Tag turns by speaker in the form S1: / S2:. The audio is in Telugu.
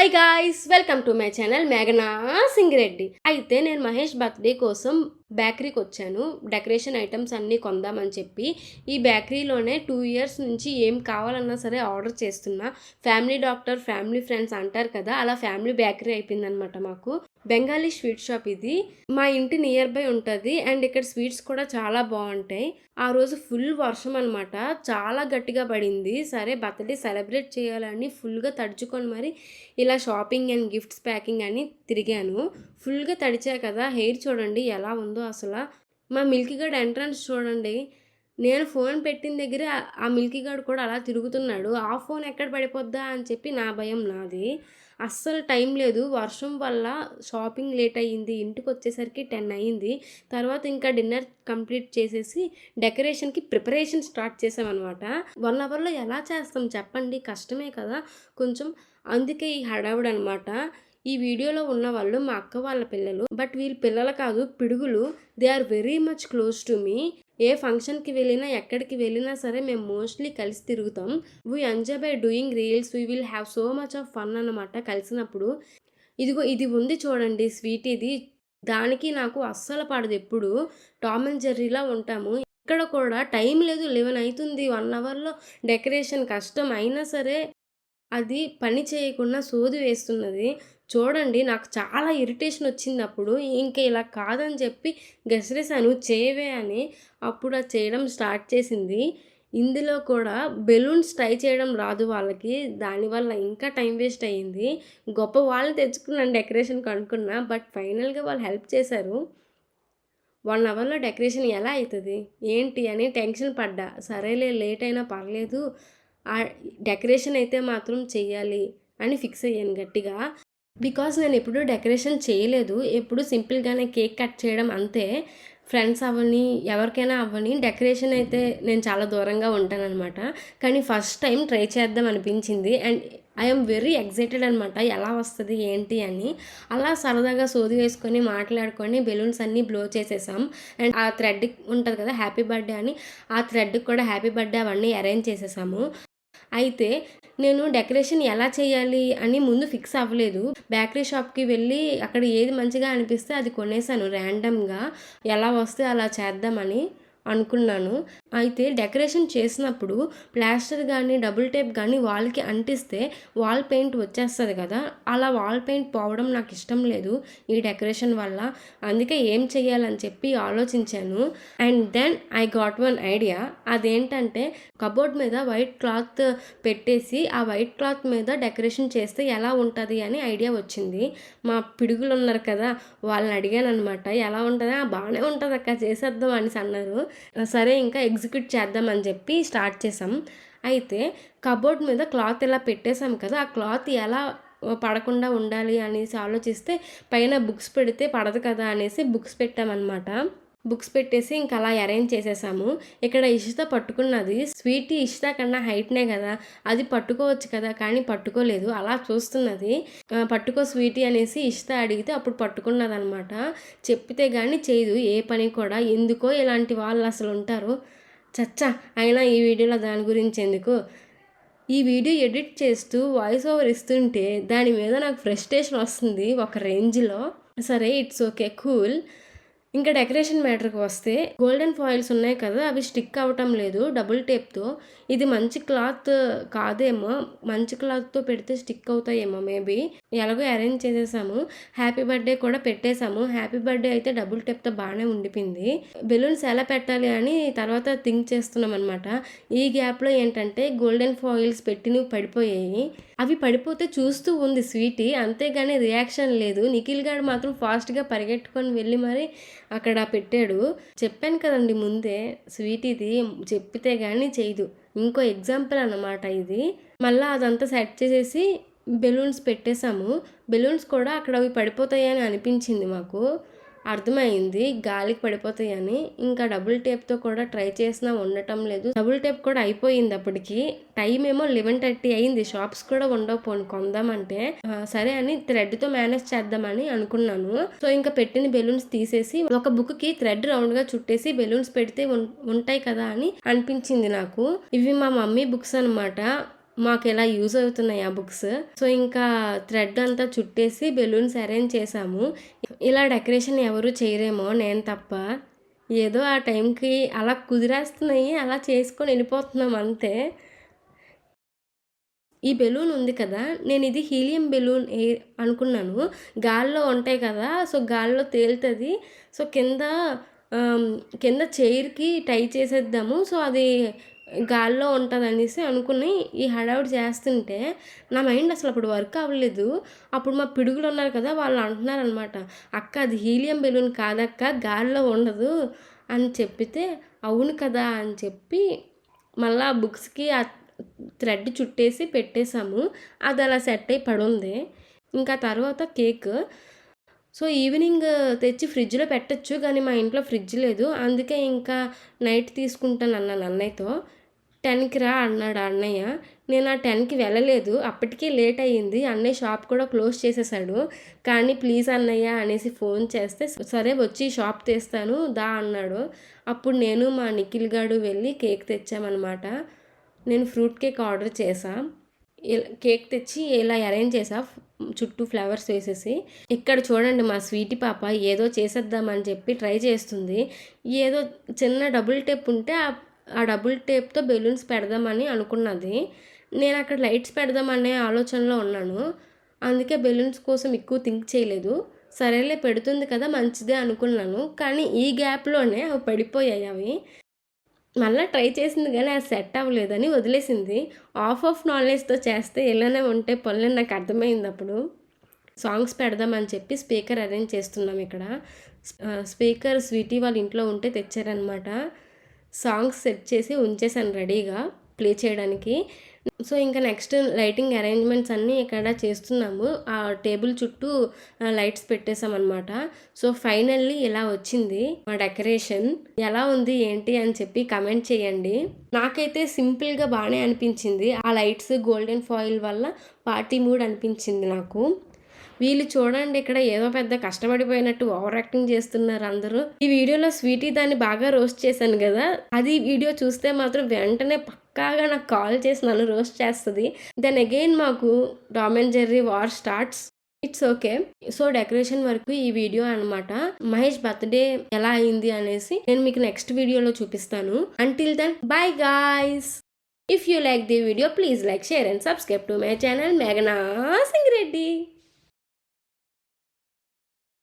S1: Hi guys, welcome to my channel మేఘనా సింగిరెడ్డి. అయితే నేను మహేష్ బర్త్డే కోసం బేకరీకి వచ్చాను. డెకరేషన్ ఐటమ్స్ అన్నీ కొందామని చెప్పి ఈ బేకరీలోనే 2 ఇయర్స్ నుంచి ఏం కావాలన్నా సరే ఆర్డర్ చేస్తున్నా. ఫ్యామిలీ డాక్టర్, ఫ్యామిలీ ఫ్రెండ్స్ అంటారు కదా, అలా ఫ్యామిలీ బేకరీ అయిపోయిందనమాట మాకు. బెంగాలీ స్వీట్ షాప్ ఇది. మా ఇంటి నియర్ బై ఉంటుంది అండ్ ఇక్కడ స్వీట్స్ కూడా చాలా బాగుంటాయి. ఆ రోజు ఫుల్ వర్షం అనమాట, చాలా గట్టిగా పడింది. సరే బర్త్డే సెలబ్రేట్ చేయాలని ఫుల్గా తడుచుకొని మరి ఇలా షాపింగ్ అండ్ గిఫ్ట్స్ ప్యాకింగ్ అని తిరిగాను. ఫుల్గా తడిచా కదా, హెయిర్ చూడండి ఎలా ఉందో అసలు. మా మిల్కీ గార్డ్ ఎంట్రన్స్ చూడండి, నేను ఫోన్ పెట్టిన దగ్గర ఆ మిల్కీ గార్డ్ కూడా అలా తిరుగుతున్నాడు. ఆ ఫోన్ ఎక్కడ పడిపోద్దా అని చెప్పి నా భయం నాది. అస్సలు టైం లేదు, వర్షం వల్ల షాపింగ్ లేట్ అయ్యింది. ఇంటికి వచ్చేసరికి 10 అయ్యింది. తర్వాత ఇంకా డిన్నర్ కంప్లీట్ చేసేసి డెకరేషన్కి ప్రిపరేషన్ స్టార్ట్ చేసామన్నమాట. 1 అవర్లో ఎలా చేస్తాం చెప్పండి, కష్టమే కదా కొంచెం. అందుకే ఈ హడావుడు అనమాట. ఈ వీడియోలో ఉన్న వాళ్ళు మా అక్క వాళ్ళ పిల్లలు, బట్ వీళ్ళ పిల్లలు కాదు, పిడుగులు. They are very much close to me. ఏ ఫంక్షన్కి వెళ్ళినా ఎక్కడికి వెళ్ళినా సరే మేము మోస్ట్లీ కలిసి తిరుగుతాం. We enjoy by doing reels, we will have so much of fun అన్నమాట కలిసినప్పుడు. ఇదిగో ఇది ఉంది చూడండి స్వీట్, ఇది దానికి నాకు అస్సలు పడదు. ఎప్పుడు టామ్ అండ్ జెర్రీలా ఉంటాము. ఇక్కడ కూడా టైం లేదు, 11 అవుతుంది. 1 అవర్లో డెకరేషన్ కష్టం అయినా సరే అది పని చేయకుండా సోది వేస్తున్నది. చూడండి నాకు చాలా ఇరిటేషన్ వచ్చింది అప్పుడు. ఇంక ఇలా కాదని చెప్పి గసిరేసాను, చేయవే అని. అప్పుడు అది చేయడం స్టార్ట్ చేసింది. ఇందులో కూడా బెలూన్స్ ట్రై చేయడం రాదు వాళ్ళకి, దానివల్ల ఇంకా టైం వేస్ట్ అయ్యింది. గొప్ప వాళ్ళని తెచ్చుకున్నాను డెకరేషన్కి అనుకున్నా, బట్ ఫైనల్గా వాళ్ళు హెల్ప్ చేశారు. 1 అవర్లో డెకరేషన్ ఎలా అవుతుంది ఏంటి అని టెన్షన్ పడ్డా. సరేలే లేట్ అయినా పర్లేదు, డెకరేషన్ అయితే మాత్రం చెయ్యాలి అని ఫిక్స్ అయ్యాను గట్టిగా. బికాస్ నేను ఎప్పుడూ డెకరేషన్ చేయలేదు, ఎప్పుడు సింపుల్గానే కేక్ కట్ చేయడం అంతే. ఫ్రెండ్స్ అవ్వని ఎవరికైనా అవ్వని, డెకరేషన్ అయితే నేను చాలా దూరంగా ఉంటానన్నమాట. కానీ ఫస్ట్ టైం ట్రై చేద్దాం అనిపించింది అండ్ ఐఎమ్ వెరీ ఎక్సైటెడ్ అనమాట, ఎలా వస్తుంది ఏంటి అని. అలా సరదాగా సోది వేసుకొని మాట్లాడుకొని బెలూన్స్ అన్నీ బ్లో చేసేసాం. అండ్ ఆ థ్రెడ్ ఉంటుంది కదా హ్యాపీ బర్త్డే అని, ఆ థ్రెడ్కి కూడా హ్యాపీ బర్త్డే అవన్నీ అరేంజ్ చేసేసాము. అయితే నేను డెకరేషన్ ఎలా చేయాలి అని ముందు ఫిక్స్ అవ్వలేదు. బేకరీ షాప్కి వెళ్ళి అక్కడ ఏది మంచిగా అనిపిస్తే అది కొనేసాను ర్యాండమ్గా, ఎలా వస్తే అలా చేద్దామని అనుకున్నాను. అయితే డెకరేషన్ చేసినప్పుడు ప్లాస్టర్ కానీ డబుల్ టేప్ కానీ వాల్కి అంటిస్తే వాల్ పెయింట్ వచ్చేస్తుంది కదా, అలా వాల్ పెయింట్ పోవడం నాకు ఇష్టం లేదు ఈ డెకరేషన్ వల్ల. అందుకే ఏం చెయ్యాలని చెప్పి ఆలోచించాను. And then I got one idea. అదేంటంటే కబోర్డ్ మీద వైట్ క్లాత్ పెట్టేసి ఆ వైట్ క్లాత్ మీద డెకరేషన్ చేస్తే ఎలా ఉంటుంది అని ఐడియా వచ్చింది. మా పిడుగులు ఉన్నారు కదా, వాళ్ళని అడిగాను అనమాట, ఎలా ఉంటుందా? బాగానే ఉంటుంది అక్క, చేసేద్దాం అనేసి అన్నారు. సరే ఇంకా ఎగ్జిక్యూట్ చేద్దామని చెప్పి స్టార్ట్ చేసాం. అయితే కబోర్డ్ మీద క్లాత్ ఇలా పెట్టేసాం కదా, ఆ క్లాత్ ఎలా పడకుండా ఉండాలి అనేసి ఆలోచిస్తే పైన బుక్స్ పెడితే పడదు కదా అనేసి బుక్స్ పెట్టామన్నమాట. బుక్స్ పెట్టేసి ఇంకా అలా అరేంజ్ చేసేసాము. ఇక్కడ ఇషిత పట్టుకున్నది, స్వీటీ ఇషిత కన్నా హైట్నే కదా, అది పట్టుకోవచ్చు కదా, కానీ పట్టుకోలేదు. అలా చూస్తున్నది. పట్టుకో స్వీటీ అనేసి ఇషిత అడిగితే అప్పుడు పట్టుకున్నది అనమాట. చెప్పితే కానీ చేయదు ఏ పని కూడా. ఎందుకో ఇలాంటి వాళ్ళు అసలు ఉంటారు. చచ్చా, అయినా ఈ వీడియోలో దాని గురించి ఎందుకు. ఈ వీడియో ఎడిట్ చేస్తూ వాయిస్ ఓవర్ ఇస్తుంటే దాని మీద నాకు ఫ్రస్ట్రేషన్ వస్తుంది ఒక రేంజ్లో. సరే ఇట్స్ ఓకే, కూల్. ఇంకా డెకరేషన్ మ్యాటర్కి వస్తే గోల్డెన్ ఫాయిల్స్ ఉన్నాయి కదా, అవి స్టిక్ అవ్వటం లేదు డబుల్ టేప్తో. ఇది మంచి క్లాత్ కాదేమో, మంచి క్లాత్తో పెడితే స్టిక్ అవుతాయేమో మేబీ. ఎలాగో అరేంజ్ చేసేసాము. హ్యాపీ బర్త్డే కూడా పెట్టేశాము. హ్యాపీ బర్త్డే అయితే డబుల్ టేప్తో బాగానే ఉండిపోయింది. బెలూన్స్ ఎలా పెట్టాలి అని తర్వాత థింక్ చేస్తున్నాం అనమాట. ఈ గ్యాప్లో ఏంటంటే గోల్డెన్ ఫాయిల్స్ పెట్టినవి పడిపోయాయి. అవి పడిపోతే చూస్తూ ఉంది స్వీటీ, అంతేగాని రియాక్షన్ లేదు. నిఖిల్ గారు మాత్రం ఫాస్ట్గా పరిగెట్టుకొని వెళ్ళి మరి అక్కడ పెట్టాడు. చెప్పాను కదండి ముందే, స్వీటీది చెప్పితే కానీ చేయదు. ఇంకో ఎగ్జాంపుల్ అన్నమాట ఇది. మళ్ళీ అదంతా సెట్ చేసేసి బెలూన్స్ పెట్టేశాము. బెలూన్స్ కూడా అక్కడ అవి పడిపోతాయని అనిపించింది మాకు, అర్థమైంది గాలికి పడిపోతాయని. ఇంకా డబుల్ టేప్తో కూడా ట్రై చేసినా ఉండటం లేదు. డబుల్ టేప్ కూడా అయిపోయింది అప్పటికి. టైం ఏమో 11:30 అయింది. షాప్స్ కూడా ఉండవు పోను కొందామంటే. సరే అని థ్రెడ్తో మేనేజ్ చేద్దామని అనుకున్నాను. సో ఇంకా పెట్టిన బెలూన్స్ తీసేసి ఒక బుక్కి థ్రెడ్ రౌండ్గా చుట్టేసి బెలూన్స్ పెడితే ఉంటాయి కదా అని అనిపించింది నాకు. ఇవి మా మమ్మీ బుక్స్ అనమాట. మాకు ఇలా యూజ్ అవుతున్నాయి ఆ బుక్స్. సో ఇంకా థ్రెడ్ అంతా చుట్టేసి బెలూన్స్ అరేంజ్ చేసాము. ఇలా డెకరేషన్ ఎవరు చేయరేమో నేను తప్ప. ఏదో ఆ టైంకి అలా కుదిరేస్తున్నాయి, అలా చేసుకొని వెళ్ళిపోతున్నాం అంతే. ఈ బెలూన్ ఉంది కదా, నేను ఇది హీలియం బెలూన్ అనుకున్నాను. గాల్లో ఉంటాయి కదా, సో గాల్లో తేలుతుంది. సో కింద చైర్కి టై చేసేద్దాము, సో అది గాల్లో ఉంటుంది అనేసి అనుకుని ఈ హడావుడి చేస్తుంటే నా మైండ్ అసలు అప్పుడు వర్క్ అవ్వలేదు. అప్పుడు మా పిడుగులు ఉన్నారు కదా, వాళ్ళు అంటున్నారనమాట, అక్క అది హీలియం బెలూన్ కాదక్క, గాల్లో ఉండదు అని చెప్పితే అవును కదా అని చెప్పి మళ్ళీ ఆ బుక్స్కి ఆ థ్రెడ్ చుట్టేసి పెట్టేశాము. అది అలా సెట్ అయి పడుంది. ఇంకా తర్వాత కేక్. సో ఈవినింగ్ తెచ్చి ఫ్రిడ్జ్లో పెట్టచ్చు, కానీ మా ఇంట్లో ఫ్రిడ్జ్ లేదు. అందుకే ఇంకా నైట్ తీసుకుంటాను అన్నాను అన్నయ్యతో. 10కి రా అన్నాడు అన్నయ్య. నేను ఆ 10కి వెళ్ళలేదు, అప్పటికే లేట్ అయ్యింది. అన్నయ్య షాప్ కూడా క్లోజ్ చేసేసాడు. కానీ ప్లీజ్ అన్నయ్య అనేసి ఫోన్ చేస్తే సరే వచ్చి షాప్ తీస్తాను దా అన్నాడు. అప్పుడు నేను మా నిఖిల్ గాడు వెళ్ళి కేక్ తెచ్చామన్నమాట. నేను ఫ్రూట్ కేక్ ఆర్డర్ చేసా. కేక్ తెచ్చి ఇలా అరేంజ్ చేసా, చుట్టూ ఫ్లవర్స్ వేసేసి. ఇక్కడ చూడండి మా స్వీటీ పాప ఏదో చేసేద్దామని చెప్పి ట్రై చేస్తుంది. ఏదో చిన్న డబుల్ టేప్ ఉంటే ఆ డబుల్ టేప్తో బెలూన్స్ పెడదామని అనుకున్నది. నేను అక్కడ లైట్స్ పెడదామనే ఆలోచనలో ఉన్నాను. అందుకే బెలూన్స్ కోసం ఎక్కువ థింక్ చేయలేదు. సరేలే పెడుతుంది కదా మంచిదే అనుకున్నాను. కానీ ఈ గ్యాప్లోనే అవి పడిపోయాయి. అవి మళ్ళీ ట్రై చేసింది కానీ అది సెట్ అవ్వలేదని వదిలేసింది. ఆఫ్ నాలెడ్జ్తో చేస్తే ఇలానే ఉంటే పనులని నాకు అర్థమైంది. అప్పుడు సాంగ్స్ పెడదామని చెప్పి స్పీకర్ అరేంజ్ చేస్తున్నాం. ఇక్కడ స్పీకర్ స్వీటీ వాళ్ళ ఇంట్లో ఉంటే తెచ్చారనమాట. సాంగ్స్ సెట్ చేసి ఉంచేసాను రెడీగా ప్లే చేయడానికి. సో ఇంకా నెక్స్ట్ లైటింగ్ అరేంజ్మెంట్స్ అన్నీ ఇక్కడ చేస్తున్నాము. ఆ టేబుల్ చుట్టూ లైట్స్ పెట్టేసామన్నమాట. సో ఫైనల్లీ ఇలా వచ్చింది మా డెకరేషన్. ఎలా ఉంది ఏంటి అని చెప్పి కమెంట్ చేయండి. నాకైతే సింపుల్గా బాగానే అనిపించింది. ఆ లైట్స్ గోల్డెన్ ఫాయిల్ వల్ల పార్టీ మూడ్ అనిపించింది నాకు. వీళ్ళు చూడండి ఇక్కడ ఏదో పెద్ద కష్టపడిపోయినట్టు ఓవర్ యాక్టింగ్ చేస్తున్నారు అందరూ. ఈ వీడియోలో స్వీటీ దాన్ని బాగా రోస్ట్ చేశాను కదా, అది వీడియో చూస్తే మాత్రం వెంటనే పక్కాగా నాకు కాల్ చేసి నన్ను రోస్ట్ చేస్తుంది. దెన్ అగైన్ మాకు Tom and Jerry war starts. It's okay. So decoration వరకు ఈ వీడియో అనమాట. మహేష్ బర్త్డే ఎలా అయింది అనేసి నేను మీకు నెక్స్ట్ వీడియోలో చూపిస్తాను. Until then bye guys. If you like the video, please like, share and subscribe to my channel Meghna Singh Reddy.